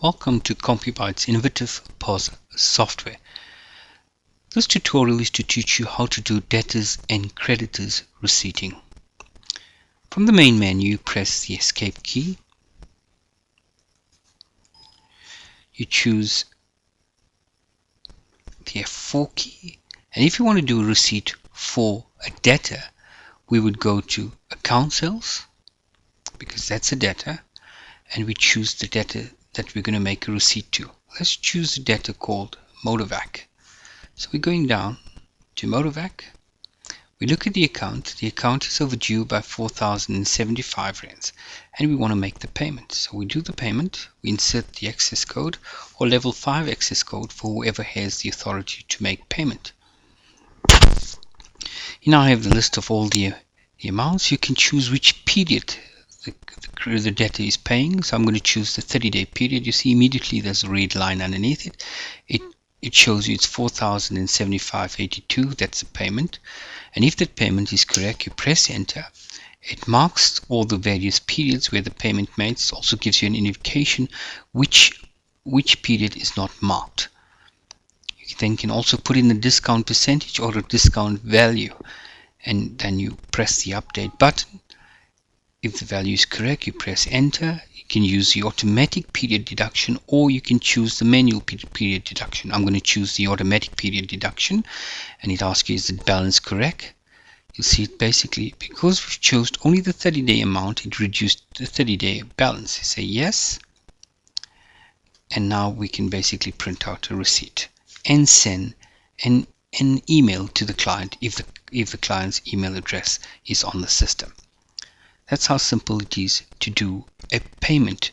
Welcome to Compubyte's innovative POS software. This tutorial is to teach you how to do debtors and creditors receipting. From the main menu, press the escape key. You choose the F4 key, and if you want to do a receipt for a debtor, we would go to account sales, because that's a debtor, and we choose the debtor that we're going to make a receipt to. Let's choose a debtor called Motorvac. So we're going down to Motorvac. We look at the account. The account is overdue by 4,075 rands, and we want to make the payment. So we do the payment. We insert the access code or level 5 access code for whoever has the authority to make payment. You now have the list of all the amounts. You can choose which period the debtor is paying. So I'm going to choose the 30-day period. You see immediately there's a red line underneath it. It shows you it's 4,075.82. That's the payment. And if that payment is correct, you press enter. It marks all the various periods where the payment made. It also gives you an indication which period is not marked. You then can also put in a discount percentage or a discount value, and then you press the update button. If the value is correct, you press enter. You can use the automatic period deduction, or you can choose the manual period deduction. I'm going to choose the automatic period deduction, and it asks you, is the balance correct? You'll see it basically, because we've chosen only the 30-day amount, it reduced the 30-day balance. You say yes, and now we can basically print out a receipt and send an email to the client if the client's email address is on the system. That's how simple it is to do a payment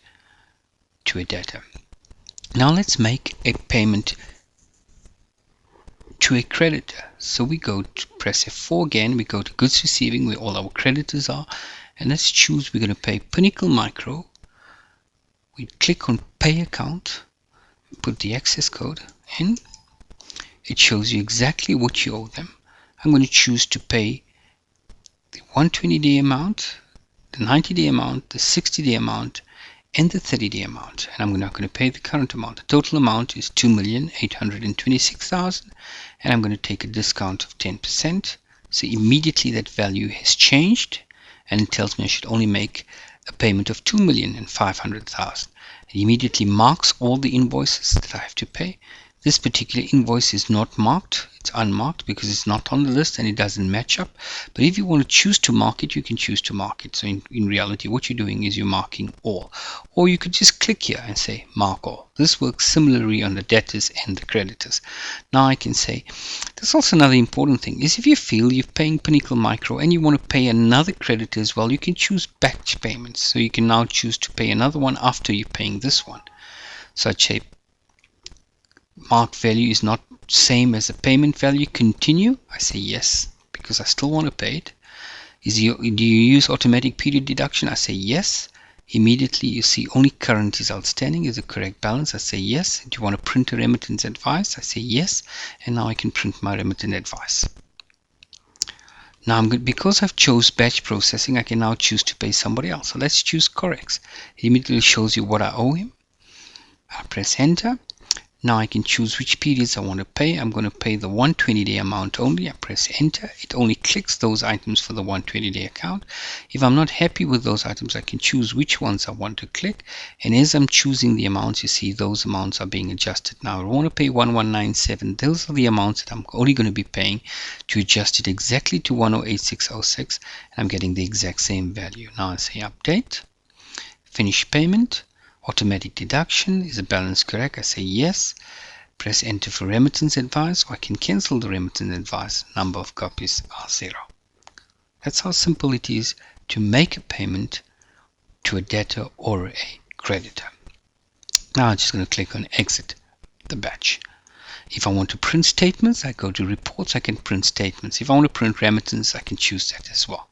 to a debtor. Now let's make a payment to a creditor. So we go to press F4 again. We go to goods receiving where all our creditors are, and let's choose we're going to pay Pinnacle Micro. We click on pay account, put the access code in. It shows you exactly what you owe them. I'm going to choose to pay the 120-day amount, the 90-day amount, the 60-day amount, and the 30-day amount. And I'm not going to pay the current amount. The total amount is 2,826,000, and I'm going to take a discount of 10%. So immediately that value has changed, and it tells me I should only make a payment of 2,500,000. It immediately marks all the invoices that I have to pay. This particular invoice is not marked. It's unmarked because it's not on the list and it doesn't match up. But if you want to choose to mark it, you can choose to mark it. So in reality, what you're doing is you're marking all. Or you could just click here and say mark all. This works similarly on the debtors and the creditors. Now I can say, there's also another important thing, is if you feel you're paying Pinnacle Micro and you want to pay another creditor as well, you can choose batch payments. So you can now choose to pay another one after you're paying this one. Such a marked value is not same as the payment value. Continue. I say yes because I still want to pay it. Do you use automatic period deduction? I say yes. Immediately you see only current is outstanding is the correct balance. I say yes. Do you want to print a remittance advice? I say yes, and now I can print my remittance advice. Now I'm good because I've chose batch processing. I can now choose to pay somebody else. So let's choose Corex. It immediately shows you what I owe him. I press enter. Now I can choose which periods I want to pay. I'm going to pay the 120-day amount only. I press enter. It only clicks those items for the 120-day account. If I'm not happy with those items, I can choose which ones I want to click. And as I'm choosing the amounts, you see those amounts are being adjusted. Now I want to pay 1197. Those are the amounts that I'm only going to be paying to adjust it exactly to 108606. And I'm getting the exact same value. Now I say update, finish payment. Automatic deduction, is the balance correct? I say yes. Press enter for remittance advice, or I can cancel the remittance advice. Number of copies are 0. That's how simple it is to make a payment to a debtor or a creditor. Now I'm just going to click on exit the batch. If I want to print statements, I go to reports. I can print statements. If I want to print remittance, I can choose that as well.